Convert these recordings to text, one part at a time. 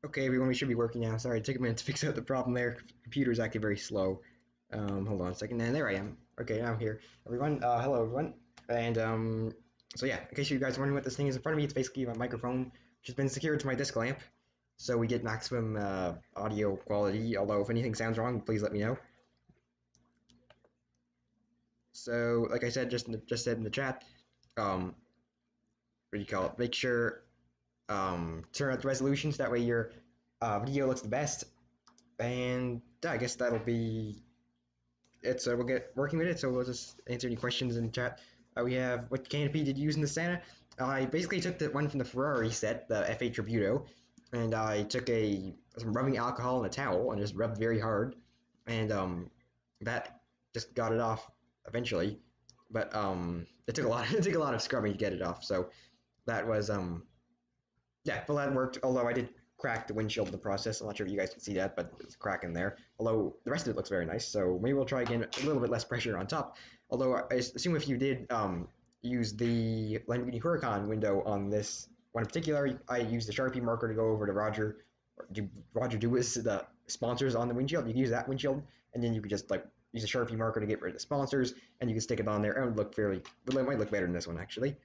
Okay, everyone, we should be working now. Sorry, it took a minute to fix out the problem there. Computer's acting very slow. Hold on a second, and there I am. Okay, now I'm here. Everyone, hello everyone. And, so yeah, in case you guys are wondering what this thing is in front of me, it's basically my microphone, which has been secured to my disc lamp. So we get maximum, audio quality, although if anything sounds wrong, please let me know. So, like I said, just said in the chat, what do you call it? Make sure, turn out the resolutions, that way your, video looks the best. And I guess that'll be it. So we'll get working with it. So we'll just answer any questions in the chat. We have, what canopy did you use in the Senna? I basically took the one from the Ferrari set, the F8 Tributo, and I took some rubbing alcohol in a towel and just rubbed very hard, and that just got it off eventually. But it took a lot. It took a lot of scrubbing to get it off. So that was yeah, well that worked. Although I did crack the windshield in the process. I'm not sure if you guys can see that, but there's a crack in there. Although the rest of it looks very nice, so maybe we'll try again, a little bit less pressure on top. Although I assume if you did use the Lamborghini Huracan window on this one in particular, I used the Sharpie marker to go over to Roger Duis, the sponsors on the windshield. You can use that windshield, and then you could just like use a Sharpie marker to get rid of the sponsors, and you can stick it on there, and it would look fairly, well, it might look better than this one actually.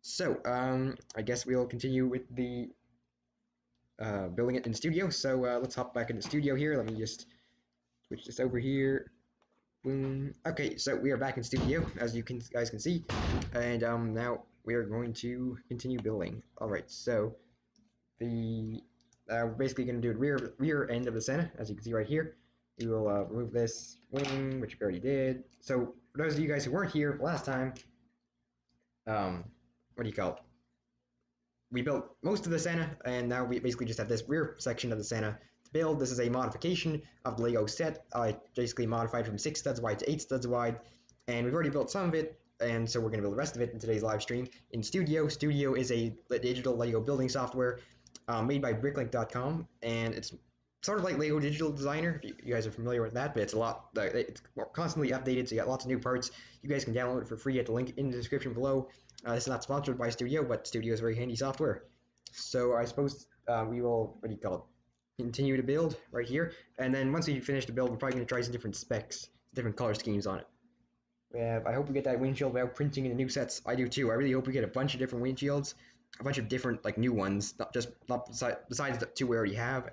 So I guess we'll continue with the building it in the studio. So let's hop back into the studio here. Let me just switch this over here. Boom. Okay, so we are back in studio, as you guys can see, and now we are going to continue building. All right, so we're basically going to do the rear end of the Senna, as you can see right here. We will remove this wing, which we already did. So for those of you guys who weren't here last time, what do you call it? We built most of the Senna, and now we basically just have this rear section of the Senna to build. This is a modification of the Lego set. I basically modified from 6 studs wide to 8 studs wide, and we've already built some of it, and so we're going to build the rest of it in today's live stream in Studio. Studio is a digital Lego building software made by Bricklink.com, and it's sort of like Lego Digital Designer, if you guys are familiar with that, but it's it's constantly updated, so you got lots of new parts. You guys can download it for free at the link in the description below. This is not sponsored by Studio, but Studio is very handy software. So I suppose we will, what do you call it, continue to build right here, and then once we finish the build, we're probably going to try some different specs, different color schemes on it. I hope we get that windshield without printing in the new sets. I do too. I really hope we get a bunch of different windshields, a bunch of different like new ones, not besides the two we already have.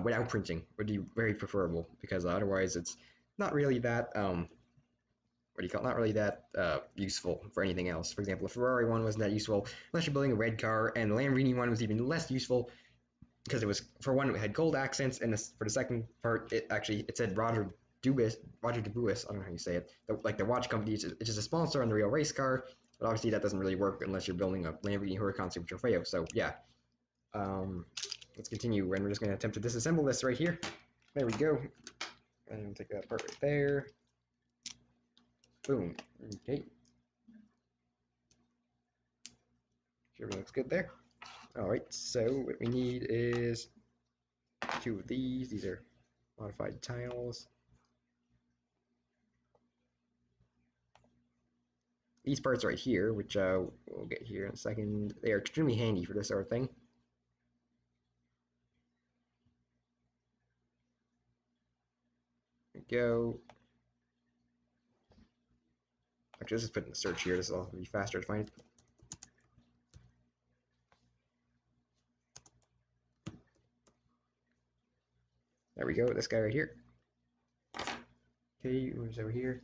Without printing would be very preferable, because otherwise it's not really that not really that useful for anything else. For example, the Ferrari one wasn't that useful unless you're building a red car, and the Lamborghini one was even less useful because it was, for one, it had gold accents, and for the second part it said Roger Dubuis, I don't know how you say it, like the watch company. It's just a sponsor on the real race car, but obviously that doesn't really work unless you're building a Lamborghini Huracan Super Trofeo. So yeah, let's continue, and we're just going to attempt to disassemble this right here. There we go. And we'll take that part right there. Boom. Okay. Sure, everything looks good there. Alright, so what we need is 2 of these. These are modified tiles. These parts right here, which we'll get here in a second, they are extremely handy for this sort of thing. There we go. Actually, let's just put in the search here. This will be faster to find. There we go, this guy right here. Okay, who's over here?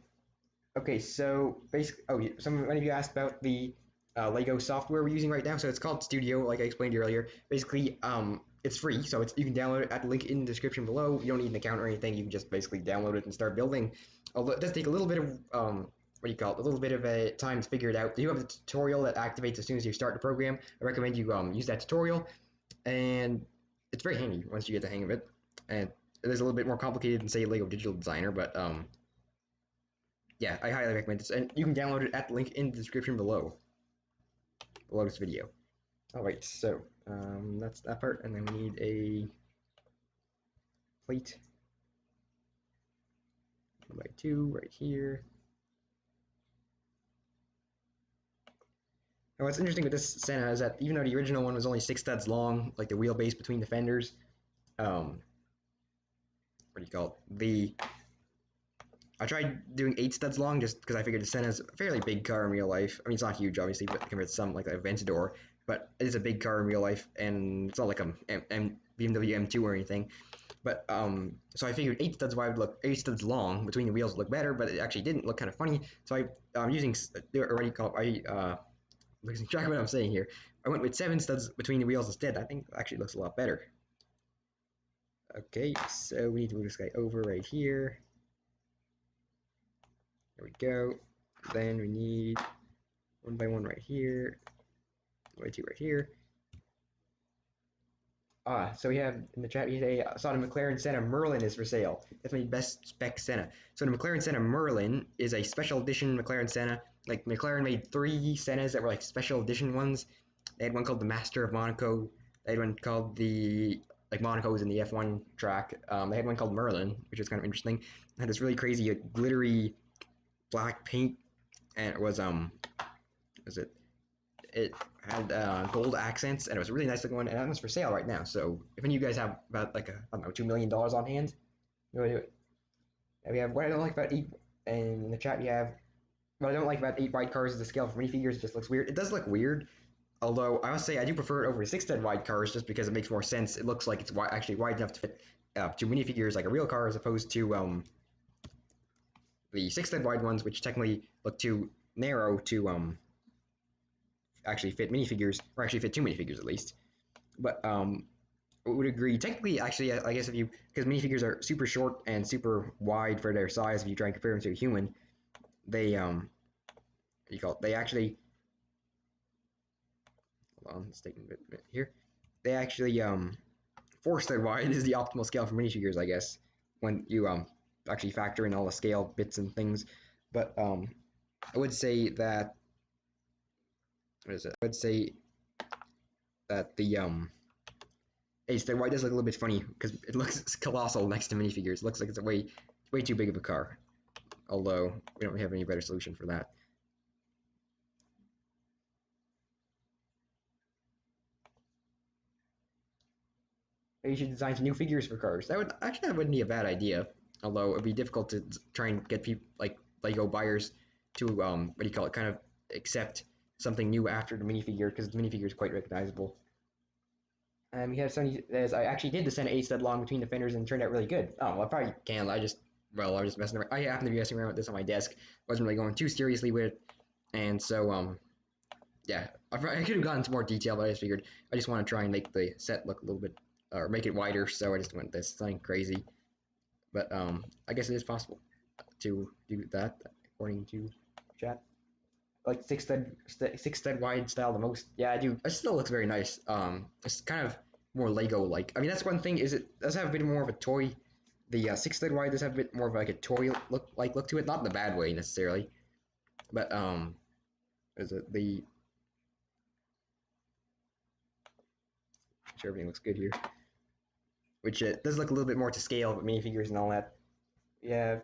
Okay, so basically, one of you asked about the Lego software we're using right now. So it's called Studio, like I explained earlier. Basically, it's free, so you can download it at the link in the description below. You don't need an account or anything. You can just basically download it and start building. Although it does take a little bit of a little bit of a time to figure it out. You have the tutorial that activates as soon as you start the program. I recommend you use that tutorial, and it's very handy once you get the hang of it. And it is a little bit more complicated than, say, Lego Digital Designer, but yeah, I highly recommend this, and you can download it at the link in the description below this video. Alright, so that's that part, and then we need a plate 2x2 right here. Now what's interesting with this Senna is that even though the original one was only 6 studs long, like the wheelbase between the fenders, what do you call it? I tried doing 8 studs long just because I figured the Senna's a fairly big car in real life. I mean, it's not huge, obviously, but compared to some like the Aventador, but it is a big car in real life, and it's not like a BMW M2 or anything. But so I figured 8 studs wide would look 8 studs long between the wheels would look better, but it actually didn't look kind of funny. So I'm using what do you call it? Losing track of what I'm saying here. I went with 7 studs between the wheels instead. I think it actually looks a lot better. Okay, so we need to move this guy over right here. There we go. Then we need 1 by 1 right here, 1 by 2 right here. So we have in the chat today, saw the McLaren Senna Merlin is for sale. Definitely best spec Senna. So the McLaren Senna Merlin is a special edition McLaren Senna. Like McLaren made 3 Sennas that were like special edition ones. They had one called the Master of Monaco. They had one called the like Monaco's in the F1 track. They had one called Merlin, which was kind of interesting. It had this really crazy glittery black paint, and it was it had gold accents, and it was a really nice looking one, and that one's for sale right now. So if any of you guys have about like I don't know, $2 million on hand, go do it. And we have what I don't like about 8, and in the chat you have what I don't like about 8 wide cars is the scale for minifigures. It just looks weird. It does look weird, although I must say I do prefer it over 6 stud wide cars just because it makes more sense. It looks like it's actually wide enough to fit 2 minifigures like a real car, as opposed to the 6 stud wide ones, which technically look too narrow to actually fit minifigures, or actually fit 2 minifigures at least. But I would agree. Technically, actually, I guess if you, because minifigures are super short and super wide for their size, if you try and compare them to a human, they what do you call it? They actually, hold on, it's taking a bit here. They actually 4 stud wide is the optimal scale for minifigures, I guess, when you actually factor in all the scale bits and things. But I would say that what is it? I would say that the 8 stud wide does look a little bit funny because it looks colossal next to minifigures. It looks like it's way too big of a car. Although we don't really have any better solution for that. Maybe you should design some new figures for cars. That wouldn't be a bad idea. Although it'd be difficult to try and get people like Lego buyers to what do you call it, kind of accept something new after the minifigure, because the minifigure is quite recognizable. And we have somebody that says, I actually did the Senna 8 stud long between the fenders and it turned out really good. Oh, well, I probably can. I was just messing around. I happened to be messing around with this on my desk. Wasn't really going too seriously with it. And so, yeah, I could have gone into more detail, but I just figured I just want to try and make the set look a little bit, or make it wider, so I just went this. Something crazy. But, I guess it is possible to do that, according to chat. Like 6 stud wide style the most. Yeah, I do. It still looks very nice. It's kind of more Lego like. I mean, that's one thing. Is it does have a bit more of a toy. The 6 stud wide does have a bit more of like a toy look to it, not in a bad way necessarily. But is it the? Sure, everything looks good here. Which it does look a little bit more to scale, but minifigures and all that. Yeah.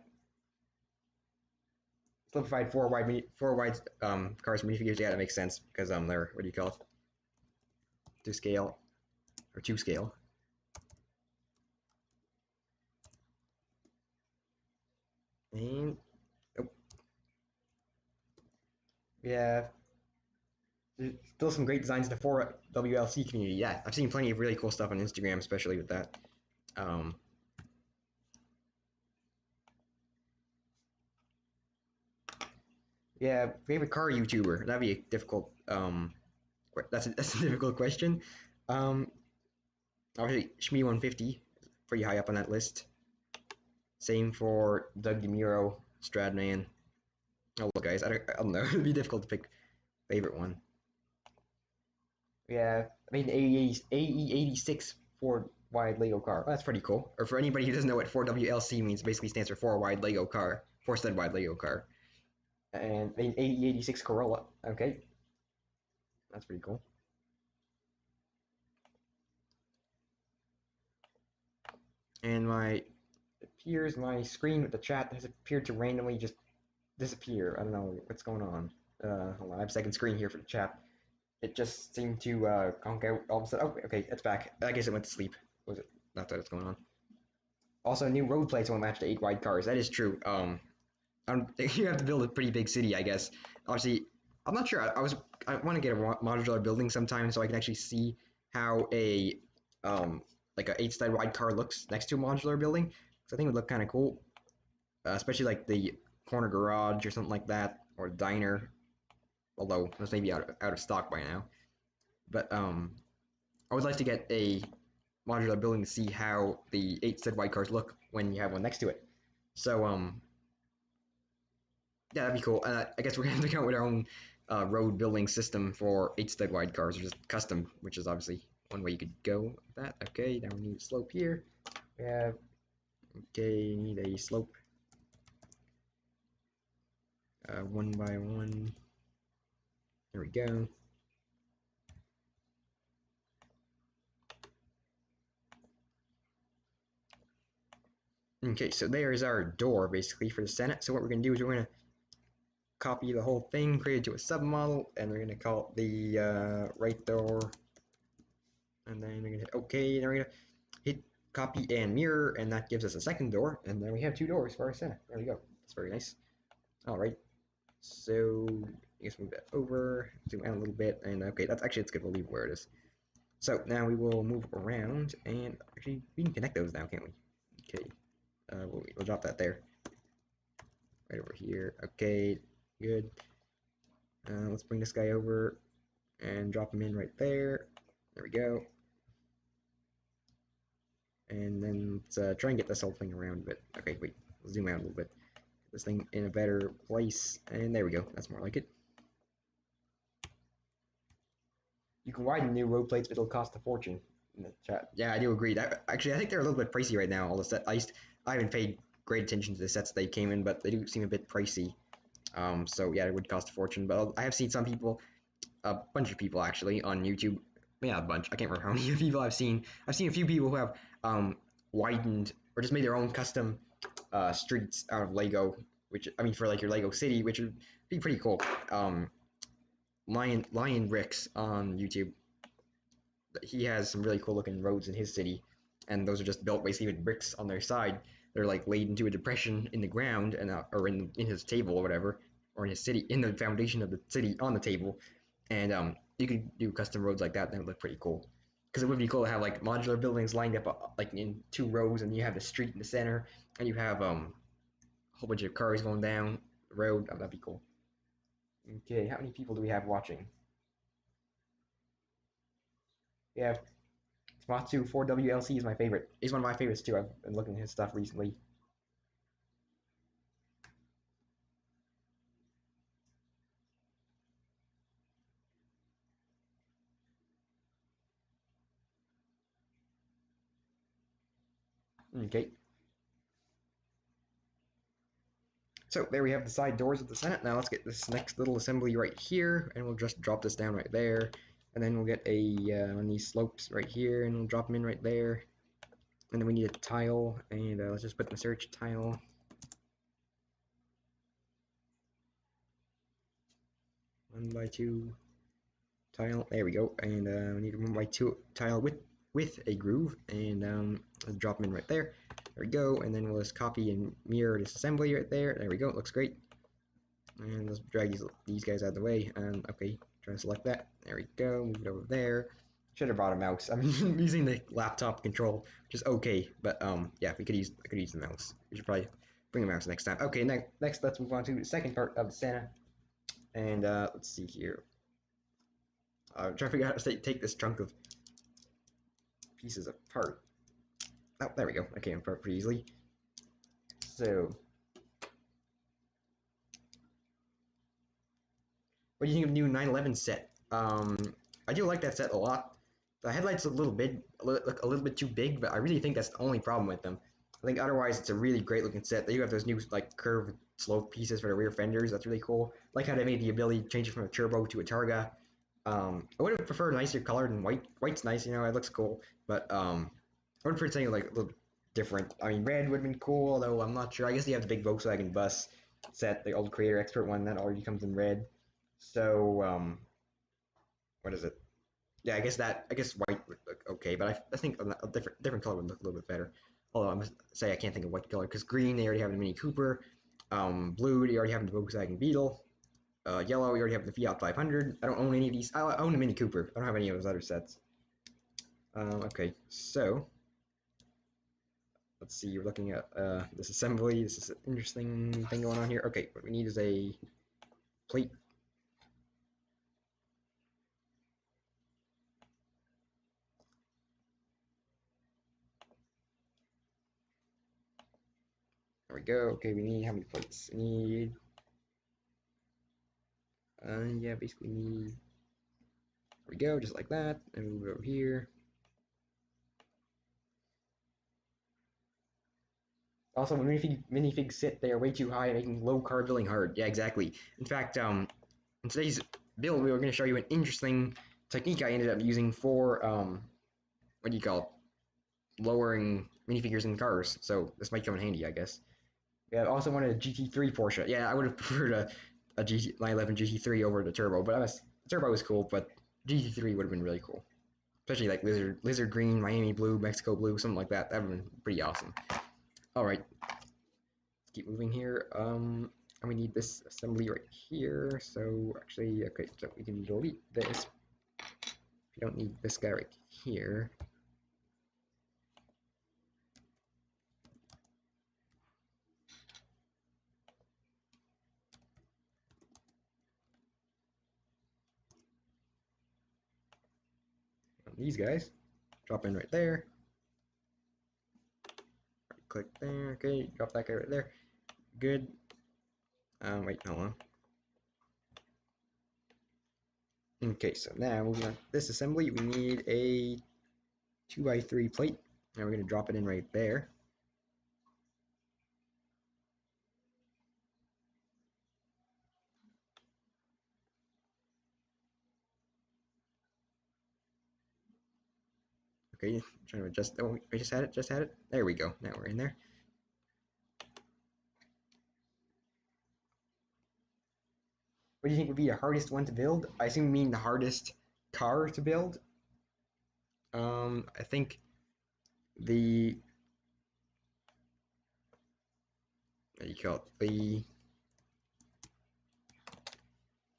Simplified 4 wide cars minifigures. Yeah, that makes sense because they're what do you call it? To scale or to scale. And yeah, there's still some great designs in the 4WLC community. Yeah, I've seen plenty of really cool stuff on Instagram, especially with that. Yeah, favorite car YouTuber. That'd be a difficult. That's a difficult question. Obviously, Shmee 150 is pretty high up on that list. Same for Doug DeMuro, Stradman. Oh, look, guys, I don't know. It'd be difficult to pick favorite one. Yeah, I mean AE86 Ford wide Lego car. Oh, that's pretty cool. Or for anybody who doesn't know what 4WLC means, basically stands for 4 wide Lego car, 4 stud wide Lego car. And an AE86 Corolla. Okay, that's pretty cool. And my screen with the chat has appeared to randomly just disappear. I don't know what's going on. Hold on, I have a second screen here for the chat. It just seemed to conk out all of a sudden. Oh, okay, it's back. I guess it went to sleep. Was it? that's what's going on. Also, new road plates won't match the 8 wide cars. That is true. You have to build a pretty big city, I guess. Obviously, I'm not sure. I want to get a modular building sometime so I can actually see how a like a 8 side wide car looks next to a modular building. So I think it would look kind of cool, especially like the corner garage or something like that, or diner. Although that's maybe out of stock by now. But I would like to get a modular building to see how the 8 stud wide cars look when you have one next to it. So yeah, that'd be cool. I guess we're gonna have to come up with our own road building system for 8 stud wide cars, or just custom, which is obviously one way you could go with that. Okay, now we need a slope here. We have, okay, need a slope 1 by 1. There we go. Okay, so there is our door basically for the Senate. So what we're gonna do is we're gonna copy the whole thing, create it to a submodel, and we're gonna call it the right door. And then we're gonna hit OK, and then we're gonna hit copy and mirror, and that gives us a second door, and then we have 2 doors for our Senna. There we go. That's very nice. All right. So I guess move that over, zoom out a little bit, and okay, that's actually it's good. We'll leave it where it is. So now we will move around, and actually we can connect those now, can't we? Okay. We'll drop that there. Right over here. Okay, good. Let's bring this guy over and drop him in right there. There we go. And then let's try and get this whole thing around a bit. Okay, wait, let's zoom out a little bit. Get this thing in a better place, and there we go. That's more like it. You can widen new road plates, but it'll cost a fortune. In the chat. Yeah, I do agree. Actually, I think they're a little bit pricey right now. All the set, I haven't paid great attention to the sets they came in, but they do seem a bit pricey. So yeah, it would cost a fortune. But I have seen some people, a bunch of people actually, on YouTube. Yeah, a bunch. I can't remember how many people I've seen. I've seen a few people who have widened or just made their own custom streets out of Lego, which I mean for like your Lego city, which would be pretty cool. Lion Ricks on YouTube. He has some really cool looking roads in his city, and those are just built basically with bricks on their side. They're like laid into a depression in the ground, and or in his table or whatever, or in his city, in the foundation of the city on the table, and you could do custom roads like that. That would look pretty cool. Because it would be cool to have like modular buildings lined up like in 2 rows, and you have the street in the center, and you have a whole bunch of cars going down the road. Oh, that'd be cool. Okay, how many people do we have watching? We have Smatsu 4WLC is my favorite. He's one of my favorites too. I've been looking at his stuff recently. Okay. So there we have the side doors of the Senate. Now let's get this next little assembly right here, and we'll just drop this down right there. And then we'll get a one of these slopes right here, and we'll drop them in right there. And then we need a tile, and let's just put in the search tile. One by 2 tile. There we go. And we need a 1 by 2 tile with a groove, and let's drop them in right there. There we go. And then we'll just copy and mirror this assembly right there. There we go. It looks great. And let's drag these guys out of the way. And okay, try to select that. There we go. Move it over there. Should have brought a mouse. I'm using the laptop control, which is okay. But yeah, I could use the mouse. We should probably bring a mouse next time. Okay, next let's move on to the second part of the Senna. And let's see here. I'm trying to figure out how to take this chunk of pieces apart. Oh, there we go. I came apart pretty easily. So, what do you think of the new 911 set? I do like that set a lot. The headlights look a little bit too big, but I really think that's the only problem with them. I think otherwise it's a really great looking set. They do have those new like curved slope pieces for the rear fenders. That's really cool. I like how they made the ability to change it from a turbo to a Targa. I would have preferred a nicer color than white. White's nice, you know, it looks cool, but I would prefer something like a little different. I mean, red would have been cool, although I'm not sure. I guess you have the big Volkswagen bus set, the old Creator Expert one that already comes in red. So what is it? Yeah, I guess white would look okay, but I think a different color would look a little bit better. Although I must say I can't think of what color, because green they already have in the Mini Cooper, blue they already have in the Volkswagen Beetle, yellow we already have the Fiat 500. I don't own any of these. I own the Mini Cooper. I don't have any of those other sets. Okay, so let's see. We're looking at Disassembly. This is an interesting thing going on here. Okay, what we need is a plate. There we go. Okay, we need how many plates? We need yeah, basically need, there we go, just like that, and move it over here. Also, when minifigs sit, they are way too high, making low car building hard. Yeah, exactly. In fact, in today's build, we were going to show you an interesting technique I ended up using for, what do you call it, lowering minifigures in cars. So this might come in handy, I guess. Yeah, I also wanted a GT3 Porsche. Yeah, I would have preferred a 911 GT3 over the Turbo, but the Turbo was cool, but GT3 would have been really cool. Especially like lizard green, Miami blue, Mexico blue, something like that. That would have been pretty awesome. All right, let's keep moving here. And we need this assembly right here. So actually, okay, so we can delete this. We don't need this guy right here. These guys drop in right there. Right click there. Okay, drop that guy right there. Good. Wait, hold on. Okay, so now moving on to this assembly, we need a 2x3 plate. Now we're going to drop it in right there. Okay, I'm trying to adjust. Oh, I just had it. There we go. Now we're in there. What do you think would be the hardest one to build? I assume you mean the hardest car to build. I think the, what do you call it? The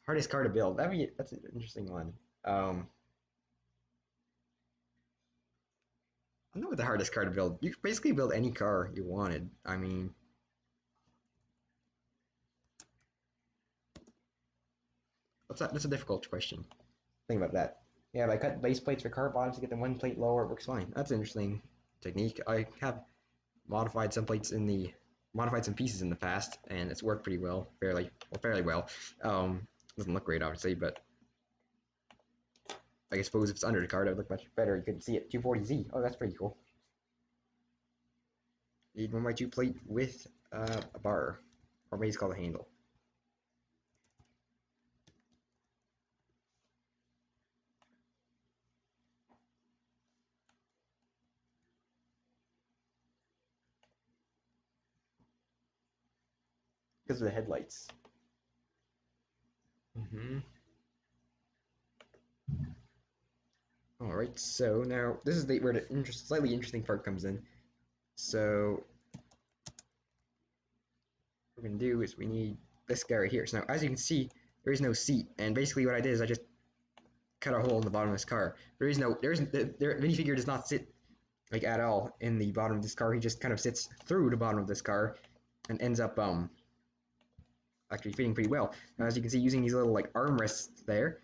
hardest car to build. That's an interesting one. I don't know what the hardest car to build. You could basically build any car you wanted. I mean, that's a difficult question. Think about that. Yeah, if I cut base plates for car bottoms to get them one plate lower, it works fine. That's an interesting technique. I have modified some pieces in the past, and it's worked pretty well, fairly well. Doesn't look great, obviously, but I suppose if it's under the car, that would look much better. You could see it 240Z. Oh, that's pretty cool. Need 1x2 plate with a bar, or maybe it's called a handle. Because of the headlights. All right, so now this is where the slightly interesting part comes in. So what we're gonna do is we need this guy right here. So now, as you can see, there is no seat, and basically what I did is I just cut a hole in the bottom of this car. The minifigure does not sit like at all in the bottom of this car. He just kind of sits through the bottom of this car and ends up actually fitting pretty well. Now, as you can see, using these little like armrests there,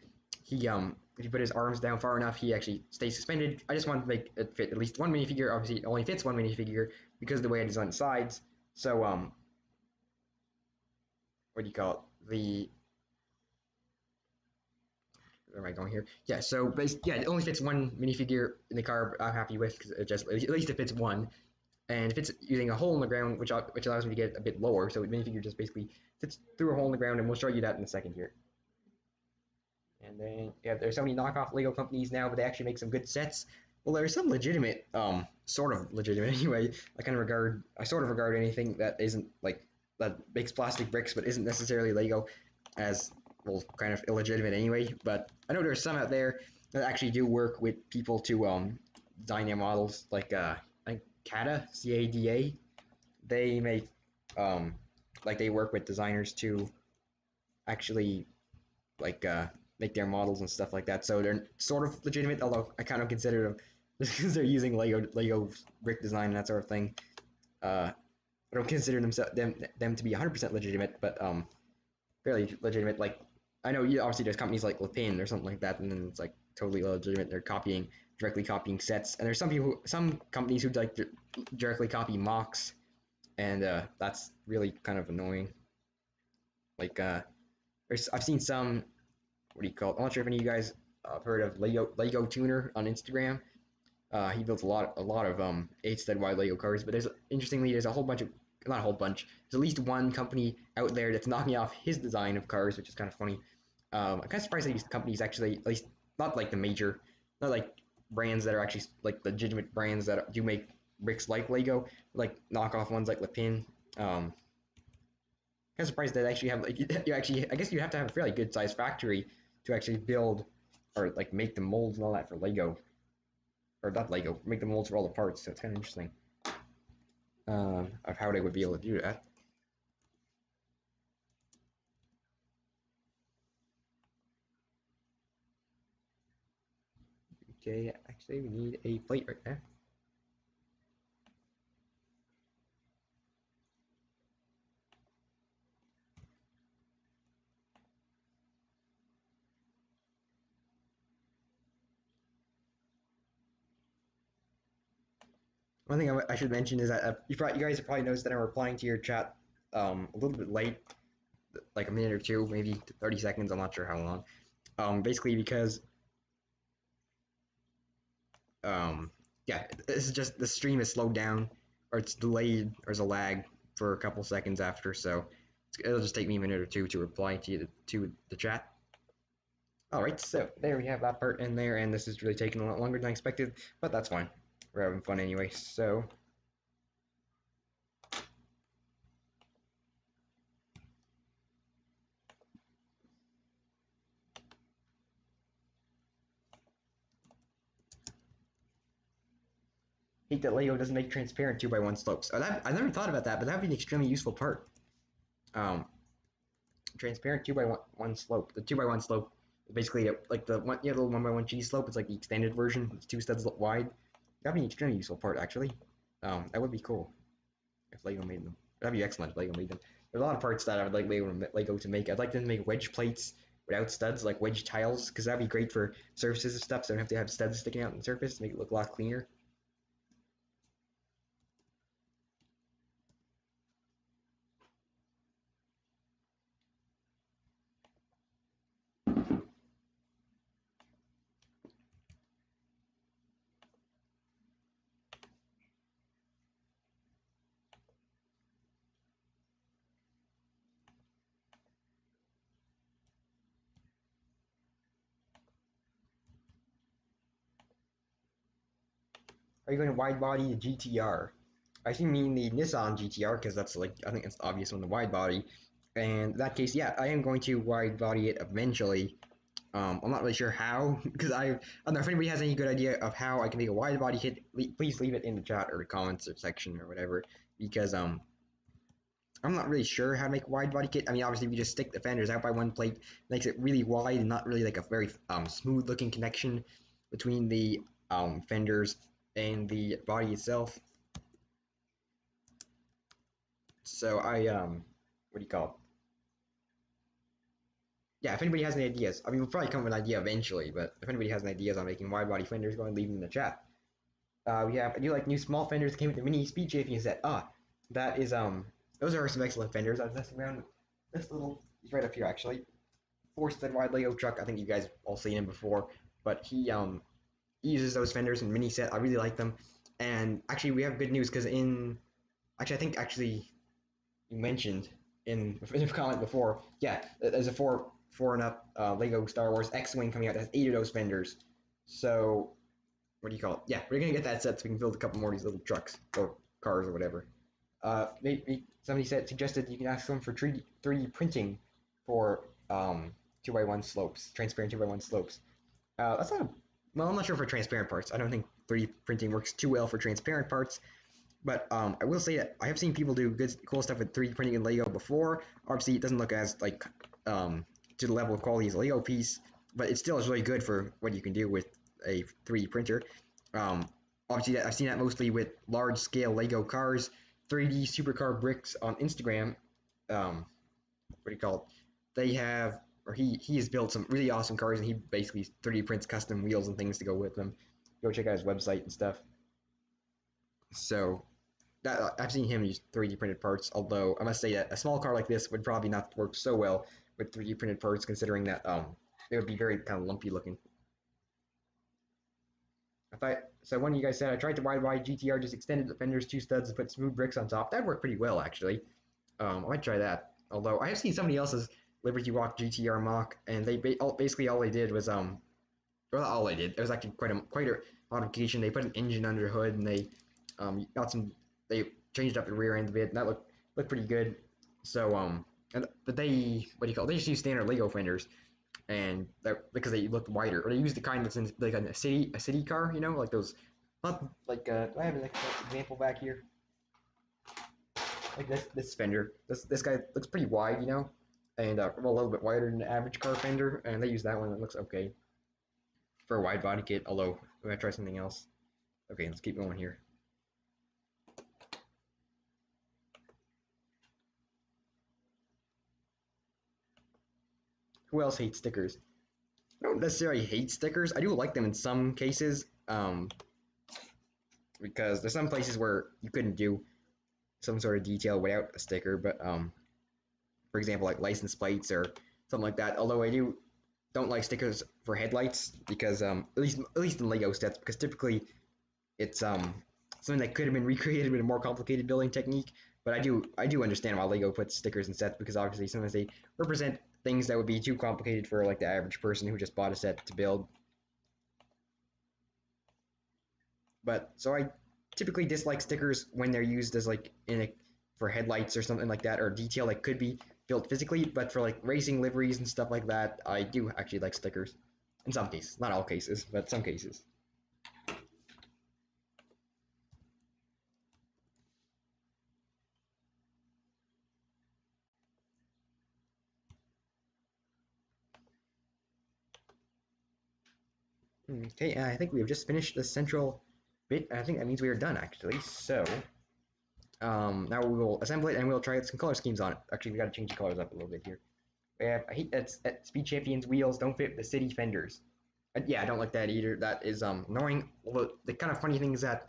he if you put his arms down far enough, he actually stays suspended. I just wanted to make it fit at least one minifigure. Obviously, it only fits one minifigure because of the way it is on the sides. So what do you call it? Where am I going here? Yeah, so yeah, it only fits one minifigure in the car. I'm happy with because it just at least it fits one, and it fits using a hole in the ground, which allows me to get a bit lower. So the minifigure just basically fits through a hole in the ground, and we'll show you that in a second here. And then yeah, there's so many knockoff Lego companies now, but they actually make some good sets. Well, there's some legitimate, sort of legitimate anyway. I sort of regard anything that isn't like that makes plastic bricks, but isn't necessarily Lego, as well, kind of illegitimate anyway. But I know there's some out there that actually do work with people to design their models, like I think CADA, CADA. They make like they work with designers to actually like make their models and stuff like that. So they're sort of legitimate, although I kind of consider them just because they're using Lego brick design and that sort of thing. I don't consider them to be 100% legitimate, but fairly legitimate. Like I know obviously there's companies like Lapin or something like that, and then it's like totally legitimate. They're directly copying sets, and there's some companies who like directly copy mocks, and that's really kind of annoying. Like I've seen some, what do you call it? I'm not sure if any of you guys have heard of Lego Tuner on Instagram. He builds a lot of 8-stud wide Lego cars, but there's a whole bunch of, not a whole bunch, there's at least one company out there that's knocking off his design of cars, which is kind of funny. I'm kind of surprised that these companies actually, at least not like the major, not like brands that are actually like legitimate brands that do make bricks like Lego, like knockoff ones like Lapin. Kind of surprised that they actually have, like, you actually, I guess you have to have a fairly good sized factory to actually build or like make the molds and all that for Lego, or not Lego, make the molds for all the parts. So it's kind of interesting of how they would be able to do that. Okay, actually we need a plate right there. One thing I should mention is that you guys have probably noticed that I'm replying to your chat a little bit late, like a minute or two, maybe 30 seconds. I'm not sure how long. Basically because yeah, this is just the stream is slowed down, or it's delayed, or there's a lag for a couple seconds after, so it'll just take me a minute or two to reply to the chat. All right, so there we have that part in there, and this is really taking a lot longer than I expected, but that's fine. We're having fun anyway, so. Hate that Lego doesn't make transparent 2x1 slopes. I never thought about that, but that would be an extremely useful part. Transparent 2x1 slope. The 2x1 slope is basically like the one, you have the 1x1 cheese slope. It's like the extended version. It's 2 studs wide. That'd be an extremely useful part, actually. That would be cool if Lego made them. That'd be excellent if Lego made them. There's a lot of parts that I would like Lego to make. I'd like them to make wedge plates without studs, like wedge tiles, because that'd be great for surfaces and stuff. So I don't have to have studs sticking out in the surface to make it look a lot cleaner. Are you going to wide body the GTR? I actually mean the Nissan GTR because that's like, I think it's obvious on the wide body. And in that case, yeah, I am going to wide body it eventually. I'm not really sure how, because I don't know if anybody has any good idea of how I can make a wide body kit. Please leave it in the chat or the comments or section or whatever, because I'm not really sure how to make a wide body kit. I mean, obviously, if you just stick the fenders out by one plate, it makes it really wide and not really like a very smooth looking connection between the fenders and the body itself. So I what do you call it? Yeah, if anybody has any ideas, I mean, we'll probably come up with an idea eventually, but if anybody has any ideas on making wide body fenders, go and leave them in the chat. I do like new small fenders that came with the mini speed shaping set. That is those are some excellent fenders. I was messing around with this little, he's right up here actually. 4-stud wide Lego truck. I think you guys all seen him before, but he uses those fenders in mini set. I really like them, and actually we have good news because I think you mentioned in a comment before, yeah, there's a four and up Lego Star Wars X-wing coming out that has 8 of those fenders. So what do you call it? Yeah, we're gonna get that set so we can build a couple more of these little trucks or cars or whatever. Somebody suggested you can ask them for 3D printing for 2x1 slopes, transparent 2x1 slopes. That's not. Well, I'm not sure for transparent parts. I don't think 3D printing works too well for transparent parts. But I will say that I have seen people do good, cool stuff with 3D printing in Lego before. Obviously, it doesn't look as like to the level of quality as a Lego piece, but it still is really good for what you can do with a 3D printer. Obviously, I've seen that mostly with large-scale Lego cars, 3D supercar bricks on Instagram. What do you call it? They have, or he has built some really awesome cars, and he basically 3D prints custom wheels and things to go with them. Go check out his website and stuff. So that I've seen him use 3D printed parts, although I must say that a small car like this would probably not work so well with 3D printed parts, considering that it would be very kind of lumpy looking. So one of you guys said I tried to widebody GTR, just extended the fenders, 2 studs, and put smooth bricks on top. That worked pretty well actually. I might try that. Although I have seen somebody else's Liberty Walk GTR mock, and they basically all they did was well, not all they did. It was actually quite a modification. They put an engine under the hood, and they they changed up the rear end of it, and that looked pretty good. So but they they just use standard Lego fenders, and that because they look wider, or they use the kind that's in like a city car, you know, like those. Not like do I have an example back here? Like this fender. This guy looks pretty wide, you know, and well, a little bit wider than the average car fender, and they use that one. That looks okay for a wide body kit. Although we're gonna try something else. Okay, let's keep going here. Who else hates stickers? I don't necessarily hate stickers. I do like them in some cases, because there's some places where you couldn't do some sort of detail without a sticker. But for example, like license plates or something like that. Although I don't like stickers for headlights because at least in Lego sets, because typically it's something that could have been recreated with a more complicated building technique. But I do understand why Lego puts stickers in sets, because obviously sometimes they represent things that would be too complicated for like the average person who just bought a set to build. But so I typically dislike stickers when they're used as like for headlights or something like that, or detail that could be built physically. But for like racing liveries and stuff like that, I do actually like stickers in some cases, not all cases, but some cases. Okay, I think we have just finished the central bit. I think that means we are done actually. So now we will assemble it and we'll try some color schemes on it. Actually, we got to change the colors up a little bit here. We have, I hate that Speed Champions wheels don't fit the city fenders. Yeah, I don't like that either. That is annoying. Although the kind of funny thing is that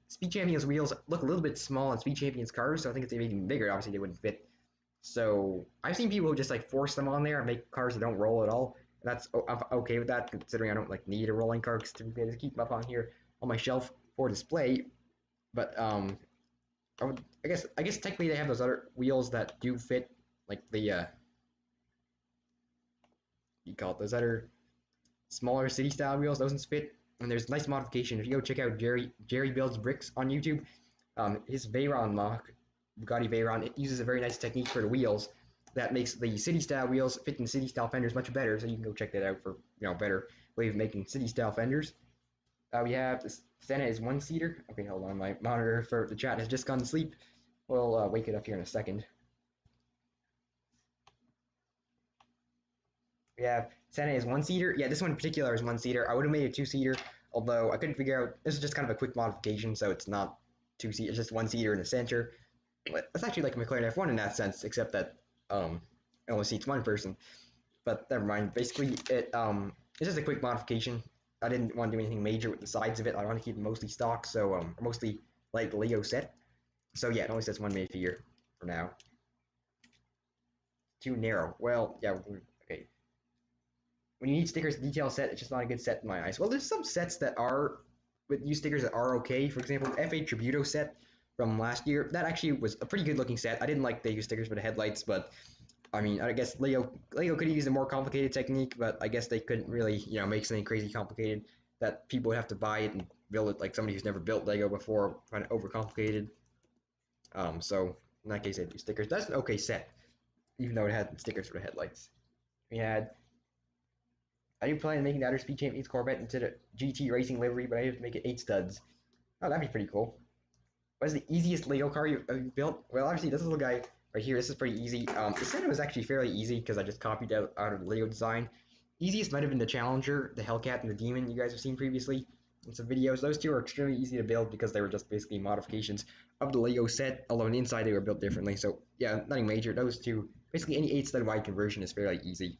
Speed Champions wheels look a little bit small on Speed Champions cars, so I think if they made them bigger, obviously they wouldn't fit. So I've seen people who just like force them on there and make cars that don't roll at all. I'm okay with that, considering I don't like need a rolling car, because typically I just keep them up on here on my shelf for display. But I guess technically they have those other wheels that do fit, like the you call it those other smaller city style wheels. Those ones fit. And there's nice modification. If you go check out Jerry Builds Bricks on YouTube, his Veyron mock, Bugatti Veyron, it uses a very nice technique for the wheels that makes the city style wheels fit in city style fenders much better. So you can go check that out for better way of making city style fenders. We have this Senna is 1-seater. Okay, hold on, my monitor for the chat has just gone to sleep. We'll wake it up here in a second. We have Senna is 1-seater. Yeah, this one in particular is 1-seater. I would have made it 2-seater, although I couldn't figure out. This is just kind of a quick modification, so it's not 2-seater. It's just 1-seater in the center. It's actually like a McLaren F1 in that sense, except that it only seats one person. But never mind. Basically, it's just a quick modification. I didn't want to do anything major with the sides of it. I want to keep it mostly stock, so mostly like the Lego set. So yeah, it only says one minifigure for now. Too narrow. Well, yeah. Okay. When you need stickers to detail a set, it's just not a good set in my eyes. Well, there's some sets that are with use stickers that are okay. For example, F8 Tributo set from last year, that actually was a pretty good looking set. I didn't like they use stickers for the headlights, but I mean, I guess Lego could have used a more complicated technique, but I guess they couldn't really, make something crazy complicated that people would have to buy it and build it like somebody who's never built Lego before, find it overcomplicated. So in that case, they use stickers. That's an okay set, even though it had stickers for the headlights. We had I do plan on making the Outer Speed Champions Corvette into the GT Racing livery, but I have to make it 8 studs. Oh, that'd be pretty cool. What is the easiest Lego car you've built? Well, obviously, this little guy right here, this is pretty easy. The Senna was actually fairly easy because I just copied out of the Lego design. Easiest might have been the Challenger, the Hellcat, and the Demon you guys have seen previously in some videos. Those two are extremely easy to build because they were just basically modifications of the Lego set, although on the inside they were built differently. So yeah, nothing major. Those two, basically any 8 stud wide conversion is fairly easy.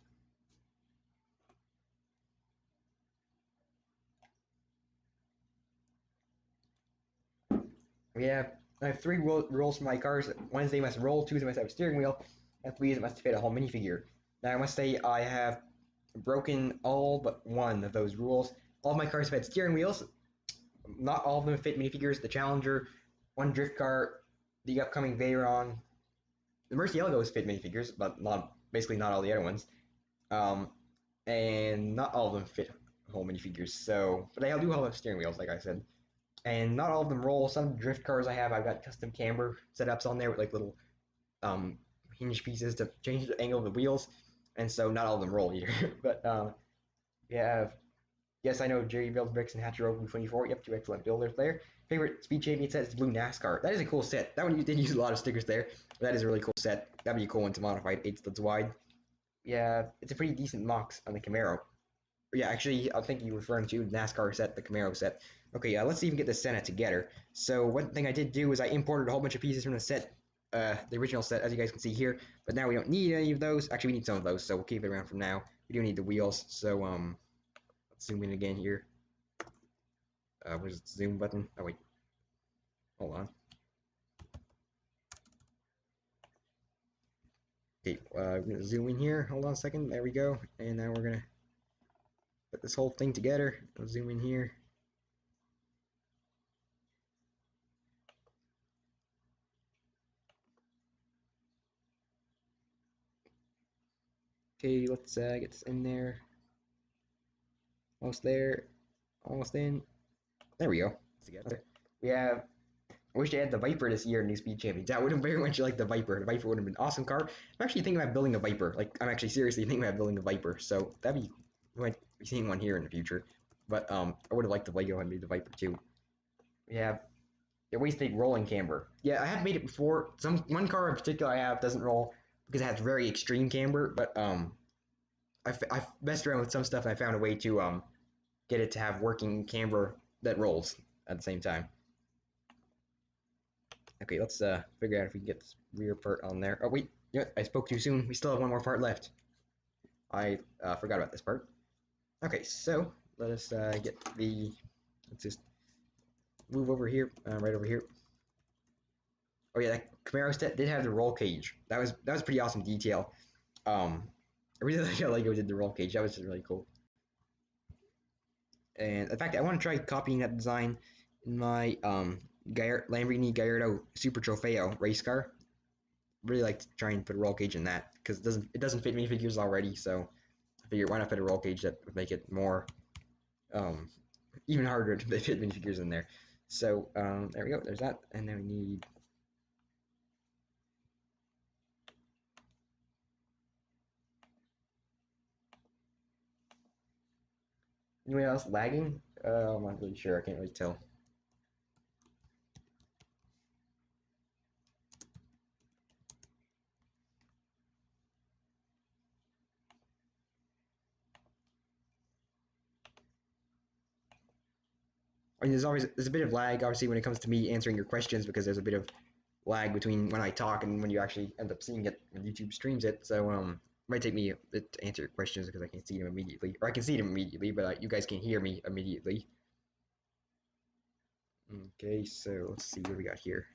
I have 3 rolls for my cars. One is they must roll, 2 is they must have a steering wheel, and 3 is it must fit a whole minifigure. Now I must say I have broken all but one of those rules. All of my cars have had steering wheels. Not all of them fit minifigures. The Challenger, one drift car, the upcoming Veyron, the Murcielagos fit minifigures, but basically not all the other ones. And not all of them fit whole minifigures. So, but they all do all have steering wheels, like I said. And not all of them roll. Some drift cars I've got custom camber setups on there with like little hinge pieces to change the angle of the wheels, and so not all of them roll either. But we have, yes, I know Jerry builds bricks and Hatcher Open 24. Yep, 2 excellent builders there. Favorite Speed Champion set is Blue NASCAR. That is a cool set. That one you did use a lot of stickers there. But that is a really cool set. That'd be a cool one to modify 8 studs wide. Yeah, it's a pretty decent MOX on the Camaro. Yeah, actually, I think you're referring to the NASCAR set, the Camaro set. Okay, let's even get the Senna together. So one thing I did do is I imported a whole bunch of pieces from the set, the original set, as you guys can see here. But now we don't need any of those. Actually, we need some of those, so we'll keep it around for now. We do need the wheels, so let's zoom in again here. Where's the zoom button? Oh wait, hold on. Okay, we're gonna zoom in here. Hold on a second. There we go. And now we're gonna put this whole thing together. I'll zoom in here. Okay, let's get this in there. Almost there. Almost in. There we go. Together. We have. I wish they had the Viper this year in New Speed Champions. That would have very much like the Viper. The Viper would have been an awesome car. I'm actually thinking about building a Viper. Like, I'm actually seriously thinking about building a Viper. So that'd be. We might be seeing one here in the future. But I would have liked the Lego and made the Viper too. We have the waist plate rolling camber. Yeah, I have made it before. One car in particular I have doesn't roll because it has very extreme camber. But I've messed around with some stuff and I found a way to get it to have working camber that rolls at the same time. Okay, let's figure out if we can get this rear part on there. Oh wait, yeah, I spoke too soon. We still have one more part left. I forgot about this part. Okay, so let us get the. Let's just move over here, right over here. Oh yeah, that Camaro set did have the roll cage. That was pretty awesome detail. I really like how Lego did the roll cage. That was just really cool. And in fact, I want to try copying that design in my Lamborghini Gallardo Super Trofeo race car. Really like to try and put a roll cage in that because it doesn't fit minifigures already. So I figured why not put a roll cage that would make it more even harder to fit minifigures in there. So there we go. There's that, and then we need. Anyone else lagging? I'm not really sure. I can't really tell. I mean, there's a bit of lag, obviously, when it comes to me answering your questions because there's a bit of lag between when I talk and when you actually end up seeing it when YouTube streams it. So it might take me a bit to answer your questions because I can't see them immediately, or I can see them immediately, but you guys can't hear me immediately. Okay, so let's see what we got here.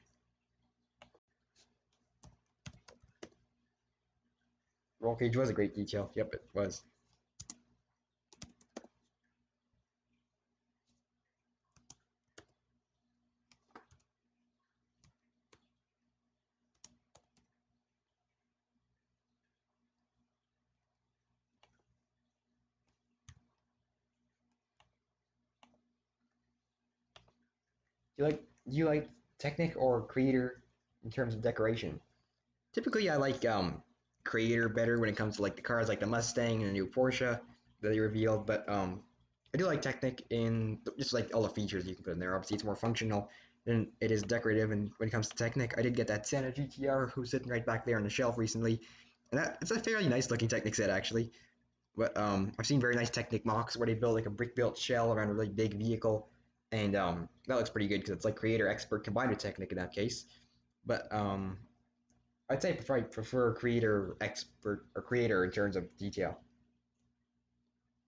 Roll cage was a great detail. Yep, it was. Do you like Technic or Creator in terms of decoration? Typically, I like Creator better when it comes to like the cars like the Mustang and the new Porsche, that they revealed, but I do like Technic in just like all the features you can put in there. Obviously, it's more functional than it is decorative. And when it comes to Technic, I did get that Senna GTR who's sitting right back there on the shelf recently, and it's a fairly nice looking Technic set actually. But I've seen very nice Technic mocks where they build like a brick built shell around a really big vehicle, and that looks pretty good because it's like creator expert combined with Technic in that case. But I'd say I prefer creator expert or creator in terms of detail.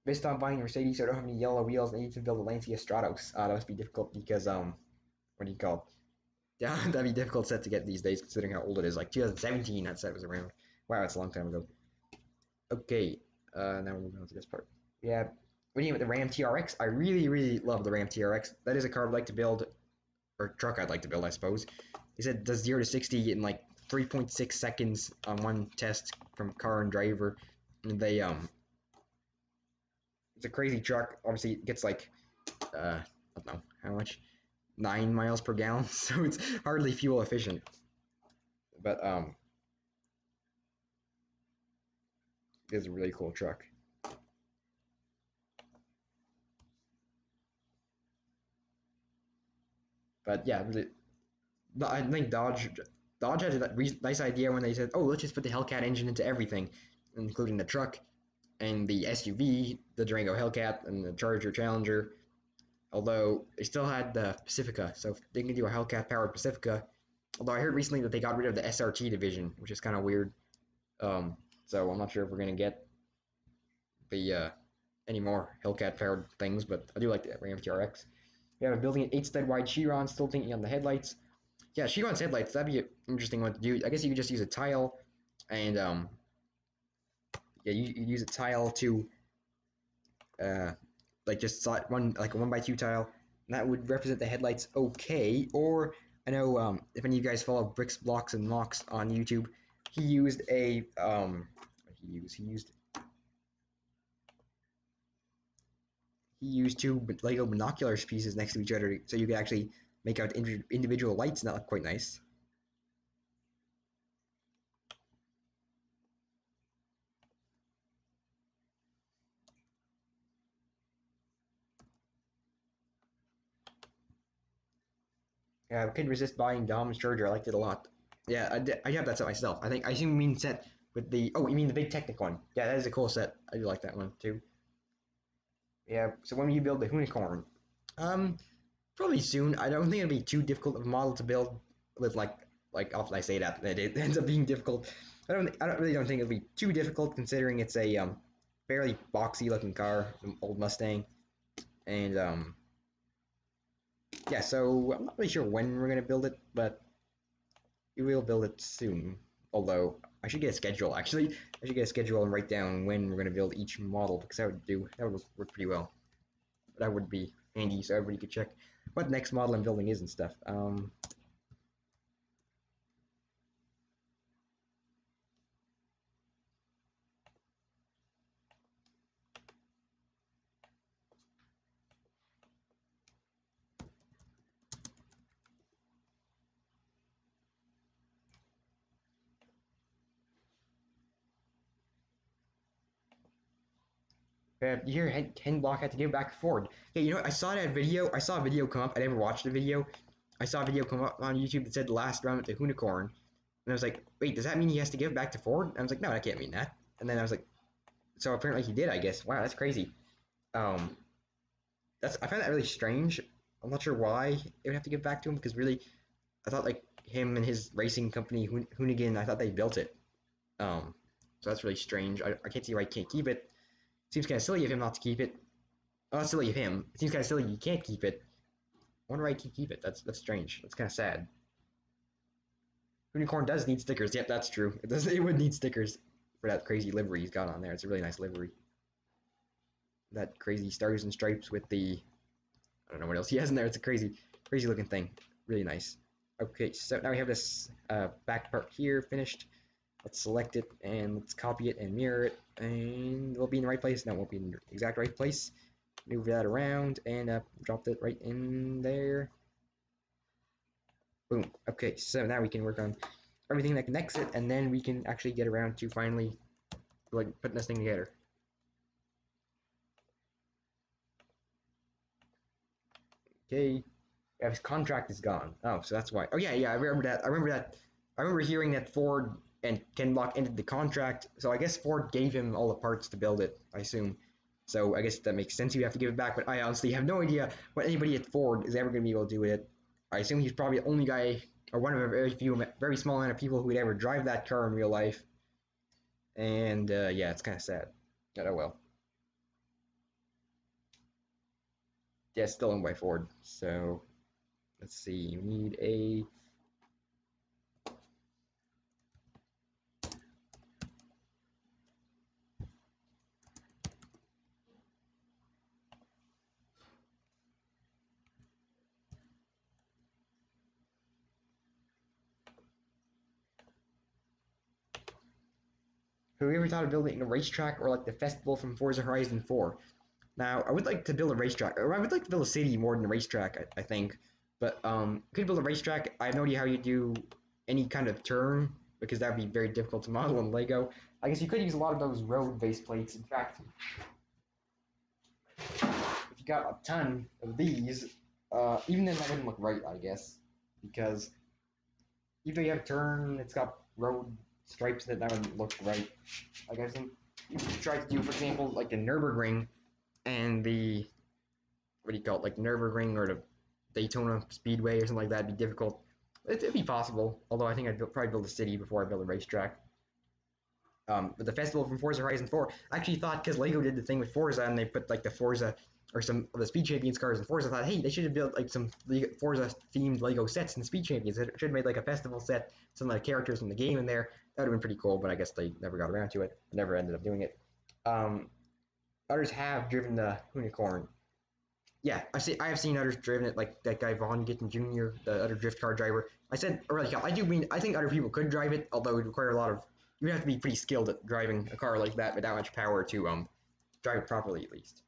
Based on buying a Mercedes, so I don't have any yellow wheels. I need to build a Lancia Stratos. That must be difficult because what do you call it? Yeah, that'd be a difficult set to get these days considering how old it is. Like 2017, that set was around. Wow, that's a long time ago. Okay, now we're moving on to this part. Yeah, what do you with the Ram TRX? I really love the Ram TRX. That is a car I'd like to build, or truck I'd like to build, I suppose. He said it does 0 to 60 in like 3.6 seconds on one test from car and driver. And they it's a crazy truck. Obviously, it gets like I don't know how much, 9 miles per gallon, so it's hardly fuel efficient. But it's a really cool truck. But yeah, really, I think Dodge had a nice idea when they said, "Oh, let's just put the Hellcat engine into everything, including the truck and the SUV, the Durango Hellcat and the Charger Challenger." Although they still had the Pacifica, so if they can do a Hellcat powered Pacifica. Although I heard recently that they got rid of the SRT division, which is kind of weird. So I'm not sure if we're gonna get the any more Hellcat powered things, but I do like the Ram TRX. We have a building an 8-stud wide Chiron, still thinking on the headlights. Yeah, Chiron's headlights, that'd be an interesting one to do. I guess you could just use a tile, and yeah, you use a tile to like just slot one like a 1x2 tile, and that would represent the headlights okay. Or I know if any of you guys follow Bricks, Blocks, and Mocks on YouTube, he used a he used two Lego binoculars pieces next to each other so you could actually make out individual lights, and that looked quite nice. Yeah, I couldn't resist buying Dom's Charger. I liked it a lot. Yeah, I have that set myself. I assume you mean set with the, oh, you mean the big Technic one. Yeah, that is a cool set. I do like that one too. Yeah, so when will you build the Unicorn? Um, Probably soon. I don't think it'll be too difficult of a model to build with like often I say that it ends up being difficult. I don't really don't think it'll be too difficult considering it's a fairly boxy looking car, an old Mustang, and yeah. So I'm not really sure when we're gonna build it, but we will build it soon. Although I should get a schedule. Actually, I should get a schedule and write down when we're gonna build each model because that would work pretty well. That would be handy so everybody could check what next model I'm building is and stuff. You hear Ken Block had to give back Ford. Yeah, you know what? I saw that video. I saw a video come up. I never watched the video. I saw a video come up on YouTube that said last round with the Unicorn, and I was like, wait, does that mean he has to give back to Ford? And I was like, no, that can't mean that. And then I was like, so apparently he did, I guess. Wow, that's crazy. Um, I find that really strange. I'm not sure why they would have to give back to him because really, I thought like him and his racing company Hoonigan, I thought they built it. So that's really strange. I can't see why he can't keep it. Seems kind of silly of him not to keep it. Oh, that's silly of him. It seems kind of silly you can't keep it. I wonder why he can't keep it. That's strange. That's kind of sad. Unicorn does need stickers. Yep, that's true. It does. It would need stickers for that crazy livery he's got on there. It's a really nice livery. That crazy stars and stripes with the, I don't know what else he has in there. It's a crazy looking thing. Really nice. Okay, so now we have this back part here finished. Let's select it and let's copy it and mirror it, and it'll be in the right place. No, it won't be in the exact right place. Move that around and drop it right in there. Boom. Okay, so now we can work on everything that connects it, and then we can actually get around to finally like putting this thing together. Okay. Yeah, his contract is gone. Oh, so that's why. Oh yeah, yeah, I remember that. I remember that. I remember hearing that Ford and Ken Block ended the contract. So I guess Ford gave him all the parts to build it, I assume. So I guess that makes sense. You have to give it back. But I honestly have no idea what anybody at Ford is ever going to be able to do with it. I assume he's probably the only guy, or one of a very few, very small amount of people who would ever drive that car in real life. And yeah, it's kind of sad. But oh well. Yeah, it's still owned by Ford. So let's see. You need a. Have you ever thought of building a racetrack or like the festival from Forza Horizon 4? Now, I would like to build a racetrack, or I would like to build a city more than a racetrack, I think. But could build a racetrack. I have no idea how you do any kind of turn because that would be very difficult to model in Lego. I guess you could use a lot of those road base plates. In fact, if you got a ton of these, even then that wouldn't look right, I guess, because even though you have turn, it's got road stripes that wouldn't look right. Like I think you could try to do, for example, like the Nürburgring and the what do you call it, like Nürburgring or the Daytona Speedway or something like that. It'd be difficult. It'd be possible, although I think I'd probably build a city before I build a racetrack. But the festival from Forza Horizon 4, I actually thought because Lego did the thing with Forza and they put like the Forza or some of the Speed Champions cars in Forza, I thought, hey, they should have built like some Forza themed Lego sets in Speed Champions. It should have made like a festival set, some of the characters in the game in there. That would have been pretty cool, but I guess they never got around to it. Never ended up doing it. Um, Others have driven the unicorn. Yeah, I have seen others driven it, like that guy Vaughn Gittin Jr., the other drift car driver. I said earlier, I do mean I think other people could drive it, although it would require a lot of. You'd have to be pretty skilled at driving a car like that with that much power to drive it properly, at least,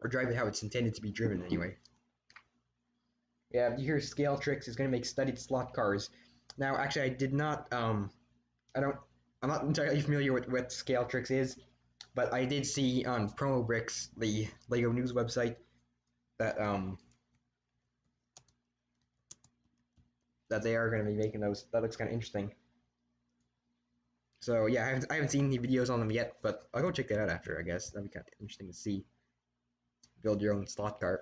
or drive it how it's intended to be driven anyway. Yeah, you hear Scale Tricks is going to make studied slot cars. Now, actually, I did not. I don't. I'm not entirely familiar with what Scale Tricks is, but I did see on Promo Bricks, the Lego News website, that that they are going to be making those. That looks kind of interesting. So yeah, I haven't seen any videos on them yet, but I'll go check that out after. I guess that'd be kind of interesting to see. Build your own slot car.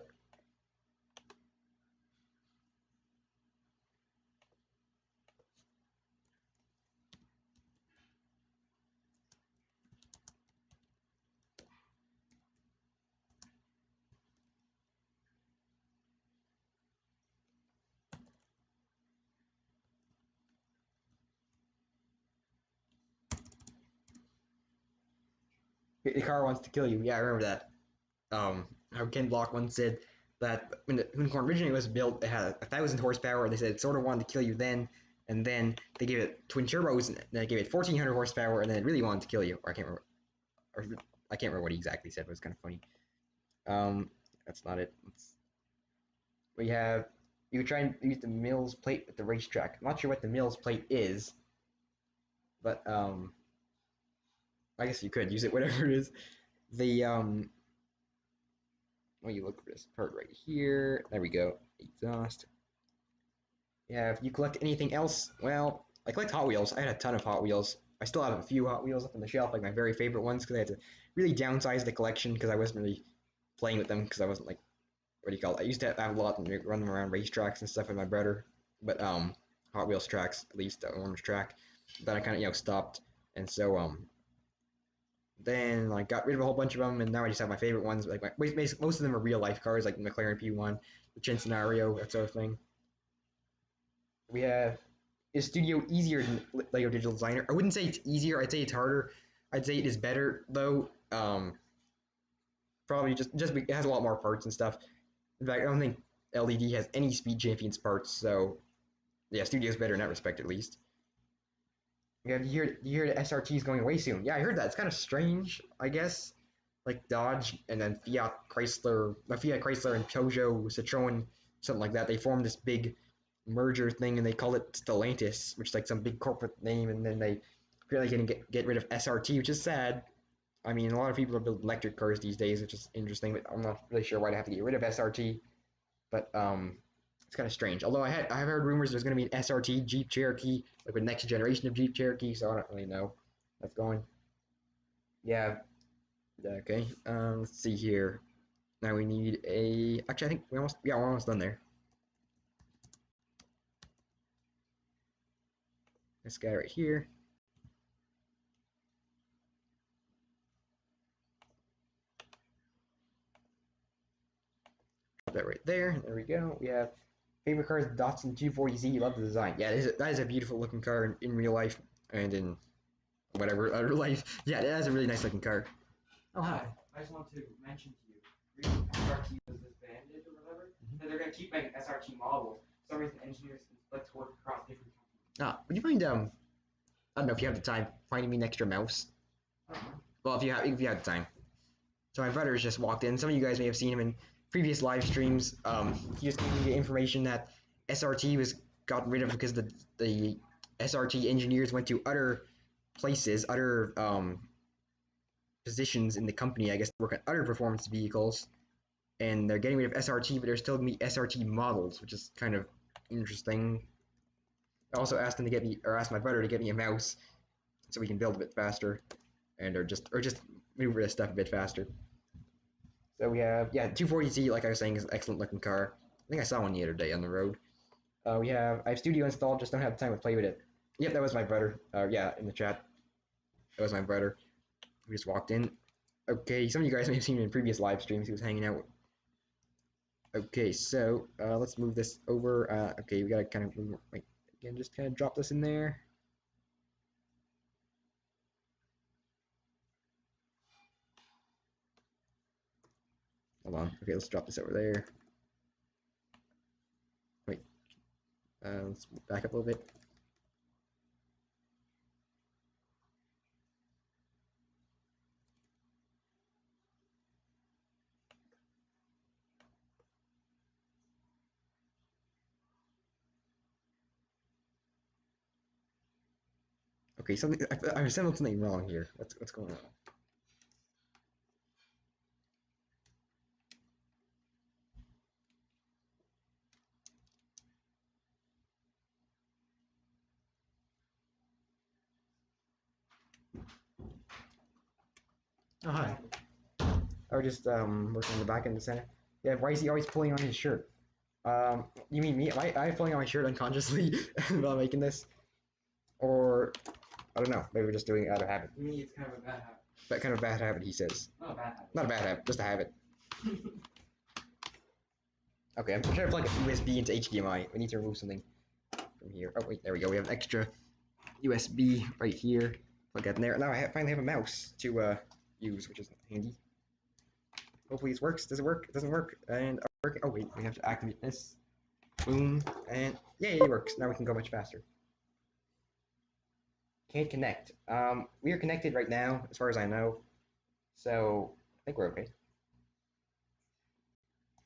The car wants to kill you. Yeah, I remember that. How Ken Block once said that when the Unicorn originally was built, it had 1,000 horsepower. They said it sort of wanted to kill you then, and then they gave it twin turbos, and they gave it 1,400 horsepower, and then it really wanted to kill you. Or I can't remember. Or I can't remember what he exactly said, but it was kind of funny. That's not it. We have you could try and use the Mills plate at the racetrack. I'm not sure what the Mills plate is, but I guess you could use it, whatever it is. The when you look for this part right here, there we go. Exhaust. Yeah, if you collect anything else, well, I collect Hot Wheels. I had a ton of Hot Wheels. I still have a few Hot Wheels up on the shelf, like my very favorite ones, because I had to really downsize the collection because I wasn't really playing with them because I wasn't like what do you call it? I used to have a lot and run them around racetracks and stuff with my brother, but Hot Wheels tracks, at least the orange track. Then I kind of stopped, and so then I got rid of a whole bunch of them, and now I just have my favorite ones. Like most of them are real life cars, like the McLaren P1, the Centenario, that sort of thing. We have is Studio easier than Lego Digital Designer? I wouldn't say it's easier. I'd say it's harder. I'd say it is better though. Probably just it has a lot more parts and stuff. In fact, I don't think LED has any Speed Champions parts, so yeah, Studio's better in that respect at least. Yeah, you hear the SRT is going away soon. Yeah, I heard that. It's kind of strange, I guess. Like Dodge and then Fiat Chrysler, and Peugeot, Citroen, something like that. They formed this big merger thing, and they call it Stellantis, which is like some big corporate name. And then they feel like going to get rid of SRT, which is sad. I mean, a lot of people are building electric cars these days, which is interesting, but I'm not really sure why they have to get rid of SRT. But it's kind of strange. Although I've heard rumors there's going to be an SRT Jeep Cherokee, like the next generation of Jeep Cherokee. So I don't really know that's going. Yeah. Yeah. Okay. Let's see here. Now we need a. Actually, I think we're almost done there. This guy right here. Drop that right there. There we go. We have favorite car is Datsun 240Z. Love the design. Yeah, that is a beautiful looking car in real life and in whatever other life. Yeah, that is a really nice looking car. Oh, hi. I just want to mention to you, recently SRT was disbanded or whatever, so they're going to keep making SRT models. For some reason, engineers can split to work across different companies. Would you mind I don't know if you have the time finding me an extra mouse? Well, if you have the time. So my brother has just walked in. Some of you guys may have seen him in previous live streams. He just gave me the information that SRT was gotten rid of because the SRT engineers went to other places, other positions in the company, I guess, to work on other performance vehicles, and they're getting rid of SRT, but they're still going to be SRT models, which is kind of interesting. I also asked him to get me, or asked my brother to get me a mouse so we can build a bit faster, and or just move this stuff a bit faster. So we have 240Z, like I was saying, is an excellent looking car. I think I saw one the other day on the road. I have Studio installed, just don't have the time to play with it. Yep, that was my brother. Yeah, in the chat, that was my brother. We just walked in. Okay, some of you guys may have seen him in previous live streams. He was hanging out. Okay, so let's move this over. Okay, we gotta kind of move, like, again, just kind of drop this in there. Hold on. Okay, let's drop this over there. Wait. Let's back up a little bit. Okay, I assembled something wrong here. What's going on? Oh, hi. I was just working in the back end of the Senna. Yeah, why is he always pulling on his shirt? You mean me? Am I pulling on my shirt unconsciously while making this? Or, I don't know, maybe we're just doing it out of habit. To me, it's kind of a bad habit. That kind of bad habit, he says. Not a bad habit. Not a bad habit, just a habit. Okay, I'm trying to plug a USB into HDMI. We need to remove something from here. Oh, wait, there we go. We have an extra USB right here. Plug that in there. Now I finally have a mouse to use, which is handy. Hopefully this works. Does it work? It doesn't work. And oh wait, we have to activate this. Boom, and yay, it works. Now we can go much faster. Can't connect. We are connected right now, as far as I know. So I think we're okay.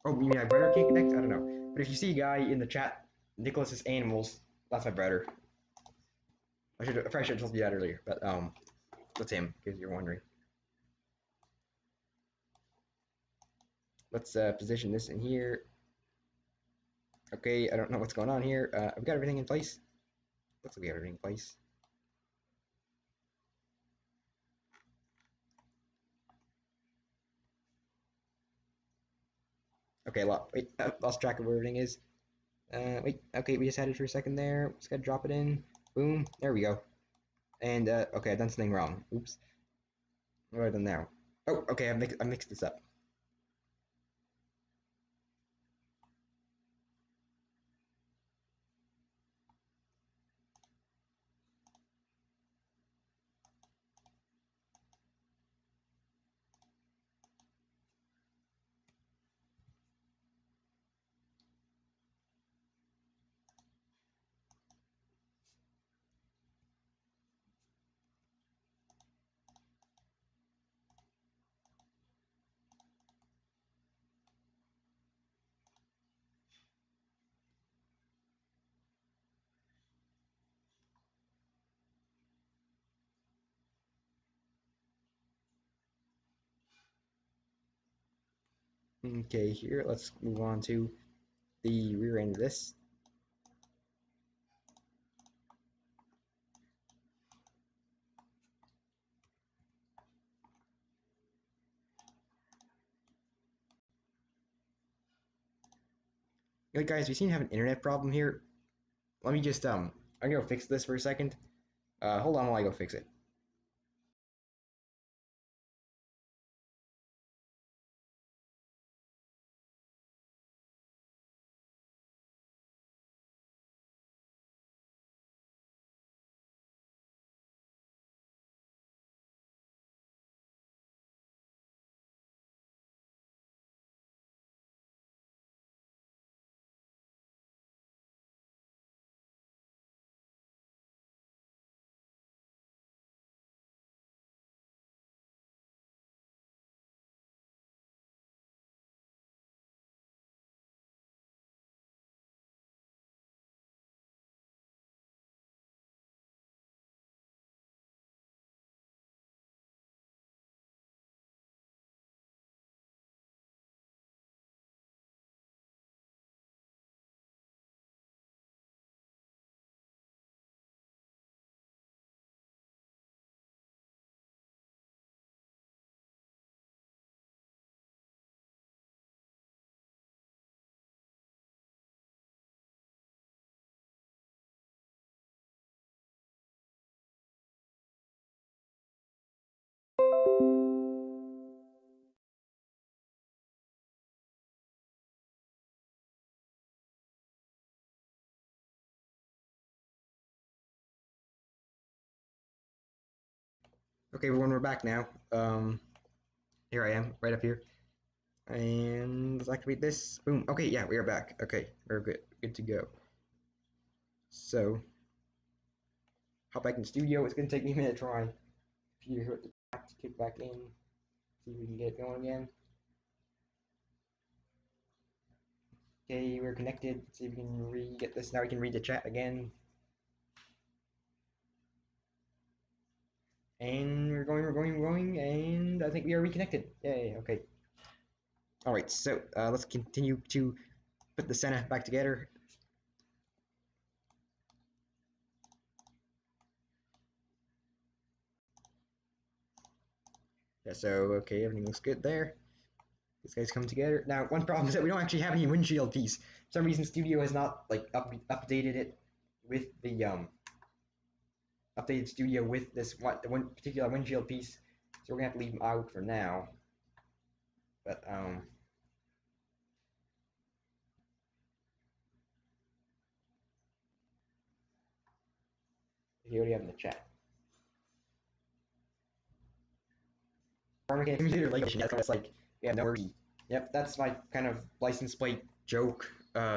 Oh, you mean my brother can't connect? I don't know. But if you see a guy in the chat, Nicholas's Animals, that's my brother. I probably should have told you that earlier, but that's him, because you're wondering. Let's position this in here. Okay, I don't know what's going on here. I've got everything in place. Looks like we have everything in place. Okay, wait, lost track of where everything is. Wait, okay, we just had it for a second there. Just gotta drop it in. Boom, there we go. And, okay, I've done something wrong. Oops. What have I done now? Oh, okay, I mixed this up. Okay, here, let's move on to the rear end of this. Hey guys, we seem to have an internet problem here. Let me just, I'm gonna go fix this for a second. Hold on while I go fix it. Okay, everyone, we're back now. Here I am, right up here. And let's activate this. Boom. Okay, yeah, we are back. Okay, we're good to go. So, hop back in the studio. It's gonna take me a minute to try computer hit the back to kick back in. See if we can get it going again. Okay, we're connected. Let's see if we can get this. Now we can read the chat again. And we're going, and I think we are reconnected. Yay, okay. Alright, so let's continue to put the Senna back together. Yeah, so, okay, everything looks good there. These guys come together. Now, one problem is that we don't actually have any windshield piece. For some reason, Studio has not, like, updated it with the, updated Studio with this, the one particular windshield piece. So we're gonna have to leave them out for now. But, here we have in the chat. Farmer Simulator Lego Edition. That's like, yeah, no mercy. Yep, that's my kind of license plate joke,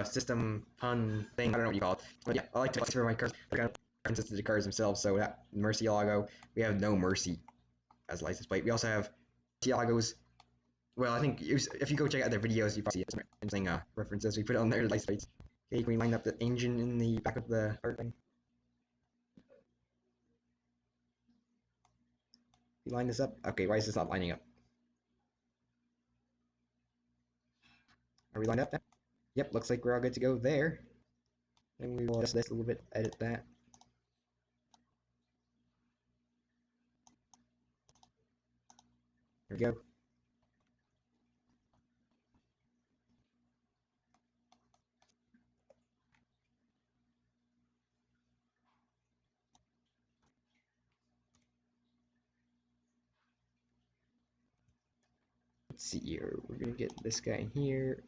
system pun thing. I don't know what you call it. But yeah, I like to for my cars. They're kind of references to the cars themselves. So that Mercy logo, we have no mercy as license plate. We also have Mercy logos. Well, I think if you go check out their videos, you probably see some interesting references we put on their license plates. Okay, can we line up the engine in the back of the car thing? You line this up? Okay, why is this not lining up? Are we lined up now? Yep, looks like we're all good to go there. And we will adjust this a little bit, edit that. There we go. Let's see here. We're gonna get this guy in here.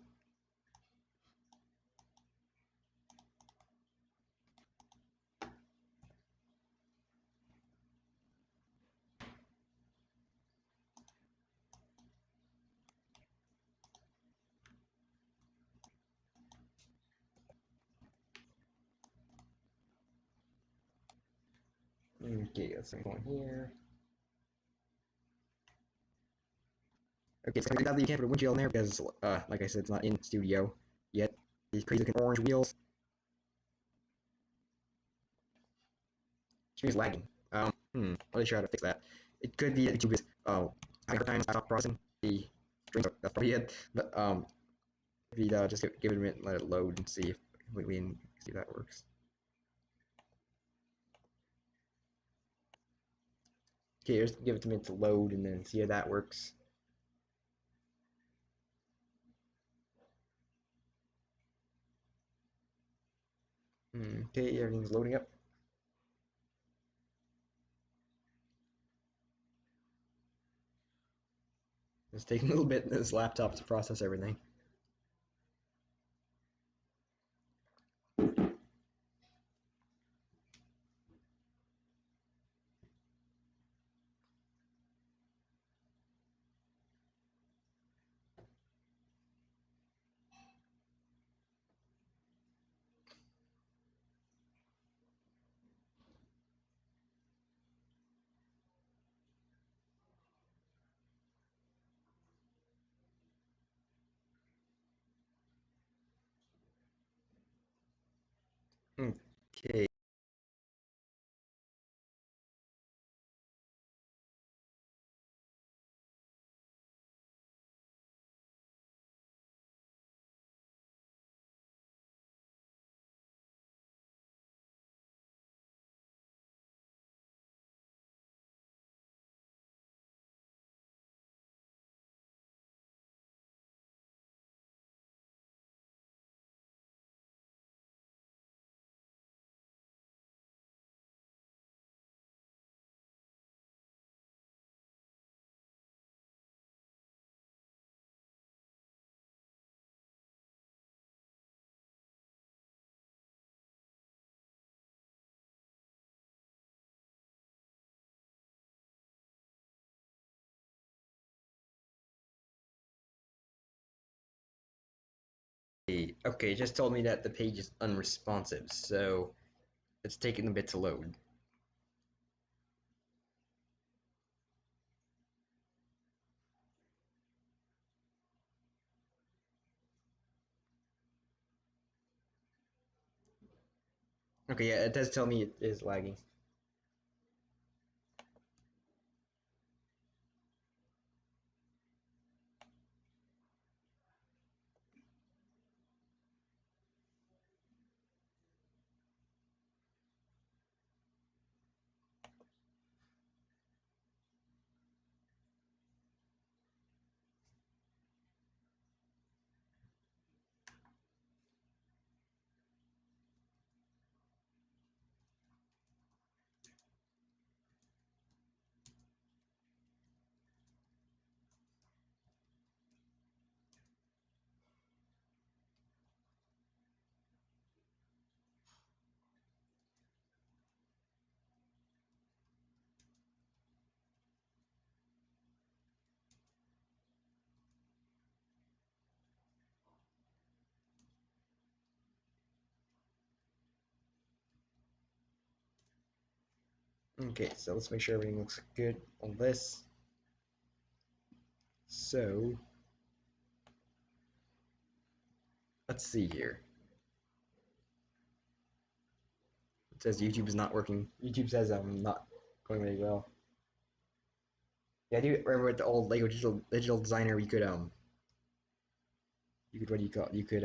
Okay, let's go in here. Okay, so sadly you can't put a windshield in there because, like I said, it's not in studio yet. These crazy looking orange wheels. Shmee's lagging. I'll try to fix that. It could be that YouTube is, having a hard time stop processing the That's probably it. But if you just give it a minute and let it load and see if we can see if that works. Okay, just give it a minute to load and then see how that works. Okay, everything's loading up. It's taking a little bit in this laptop to process everything. Okay. Okay, it just told me that the page is unresponsive, so it's taking a bit to load. Okay, yeah, it does tell me it is lagging. Okay, so let's make sure everything looks good on this. So, let's see here. It says YouTube is not working. YouTube says I'm not going very well. Yeah, I do remember with the old Lego digital designer, you could what do you call it? You could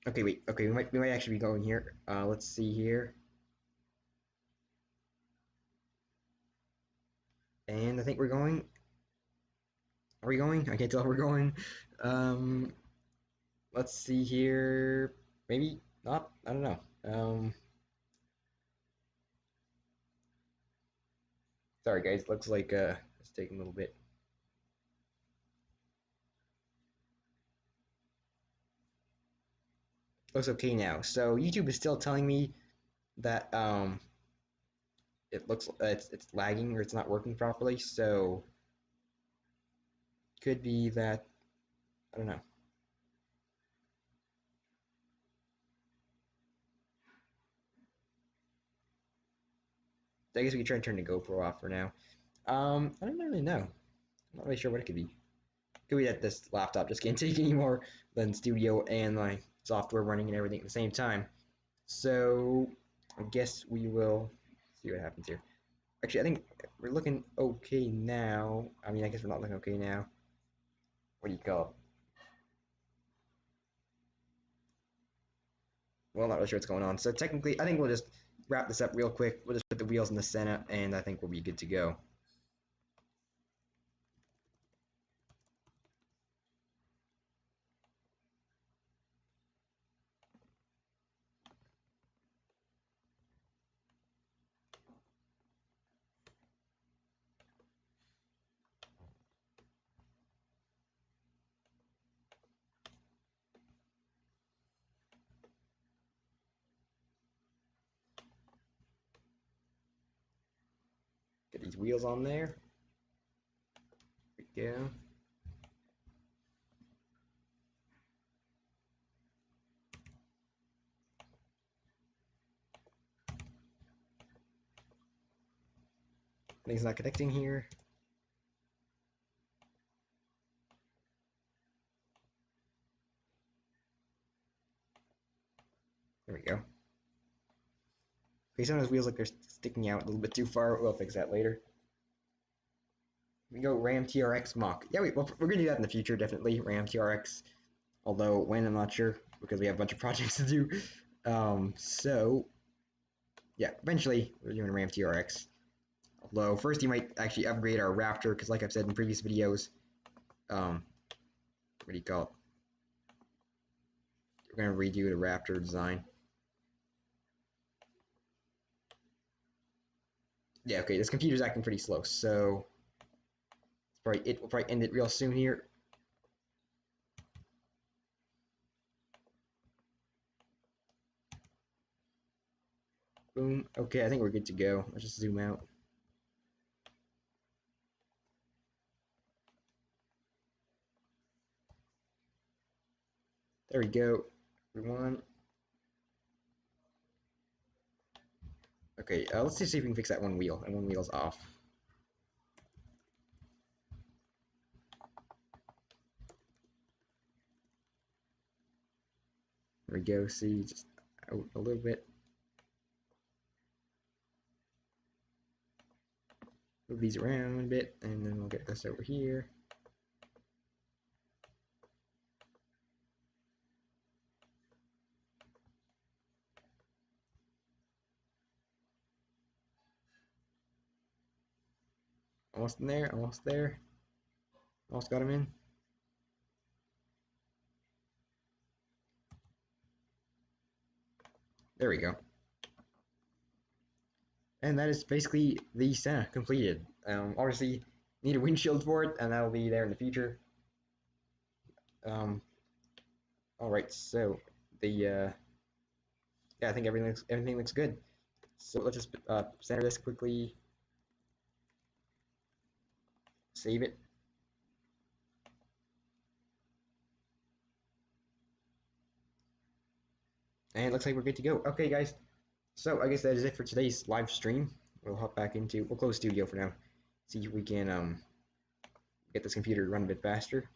Okay, wait. Okay, we might actually be going here. Let's see here. And I think we're going. Are we going? I can't tell if we're going. Um, let's see here. Maybe not. I don't know. Sorry guys. Looks like it's taking a little bit. Looks okay now. So YouTube is still telling me that it looks it's lagging or it's not working properly. So could be that I don't know. I guess we could try and turn the GoPro off for now. I don't really know. I'm not really sure what it could be. Could be that this laptop just can't take any more than Studio and my software running and everything at the same time. So I guess we will see what happens here. Actually, I think we're looking okay now. I mean, I guess we're not looking okay now. what do you call it? Well, not really sure what's going on. So technically, I think we'll just wrap this up real quick. We'll just put the wheels in the Senna, and I think we'll be good to go. Get these wheels on there. There we go. Things not connecting here. There we go. Okay, some of those wheels look like they're sticking out a little bit too far. We'll fix that later. We go Ram TRX Mach. Yeah, we're gonna do that in the future, definitely. Ram TRX. Although when, I'm not sure, because we have a bunch of projects to do. So yeah, eventually we're doing a Ram TRX. Although first you might actually upgrade our Raptor, because like I've said in previous videos, what do you call it? We're gonna redo the Raptor design. Yeah, okay, this computer's acting pretty slow, so we'll probably end it real soon here. Boom. Okay, I think we're good to go. Let's just zoom out. There we go, everyone. Okay, let's just see if we can fix that one wheel, and one wheel's off. There we go, see, just out a little bit. Move these around a bit, and then we'll get this over here. Almost in there, almost there. Almost got him in. There we go. And that is basically the Senna completed. Obviously, need a windshield for it, and that'll be there in the future. Alright, so the yeah, I think everything looks good. So let's just center this quickly. Save it. And it looks like we're good to go. Okay, guys. So I guess that is it for today's live stream. We'll close studio for now. See if we can get this computer to run a bit faster.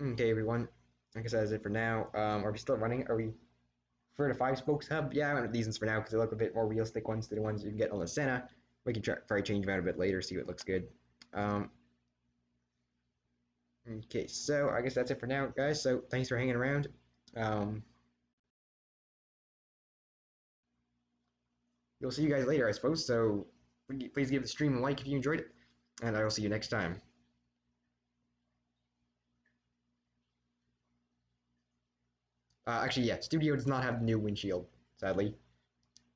Okay, everyone. I guess that is it for now. Are we still running? Are we for the 5-spokes hub? Yeah, I went with these ones for now because they look a bit more realistic ones to the ones you can get on the Senna. We can try change them out a bit later, see what looks good. Okay, so I guess that's it for now, guys. So thanks for hanging around. We'll see you guys later, I suppose. So please give the stream a like if you enjoyed it, and I will see you next time. Actually, yeah, Studio does not have the new windshield, sadly.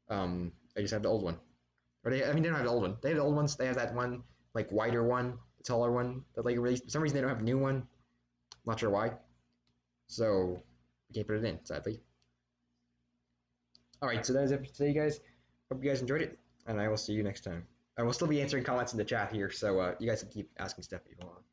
They just have the old one. Or they don't have the old one. They have the old ones. They have that one, like, wider one, the taller one that like released. For some reason, they don't have a new one. Not sure why. So we can't put it in, sadly. All right, so that is it for today, guys. Hope you guys enjoyed it, and I will see you next time. I will still be answering comments in the chat here, so you guys can keep asking stuff if you want.